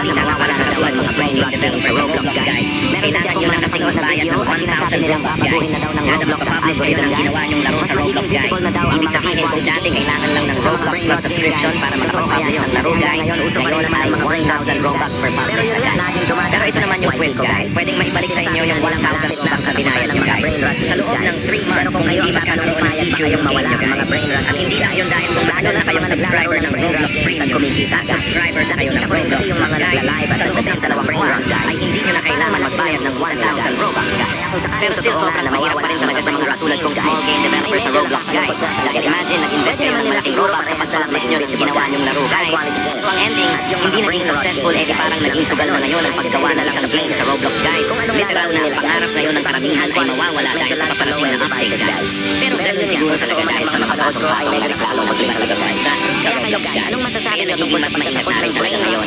hindi nakawala sa daw ang mga training developer sa Roblox, guys. Kailangan nyo na kasing magbayad ng 1,000 Robux, guys. Kada magpapublish kayo ng ginawa nyong laro sa Roblox, guys. Ibig sabihin kung dati kailangan lang ng Roblox Plus subscription para makapag-publish ng laro, guys. Ngayon naman ay 1,000 Robux per publish na, guys. Pero ito naman yung twist, guys. Pwedeng maibalik sa inyo yung 1,000 Robux na binayad nyo, guys. Sa loob ng 3 months kung hindi magkakaroon ng issue yung game nyo, guys. At hindi lang yun dahil kung lalo na kayong subscriber ng Roblox Premium, subscriber na kayo ng Roblox Plus, guys. Sa loob ng 2 months, ay hindi nyo na kailangan magbayad ng 1,000 Robux, guys. Pero still, sobrang mahirap pa rin talaga sa mga katulad kong small game developer sa Roblox, guys. Dahil imagine, nag-invest kayo ng malaking Robux sa pag-publish nyo rin sa ginawa nyong laro, guys. Pero ang ending, hindi naging successful, edi parang naging sugal na ngayon ang paggawa na isang game sa Roblox, guys. Literal na pangarap ngayon ng karamihan ay mawawala dahil sa paparating na updates, guys. Pero ganun siguro talaga dahil sa mga bago ay may reklamo talaga, guys. Sa Roblox, guys. Anong masasabi na tungkol sa maingat na rin talaga ngayon?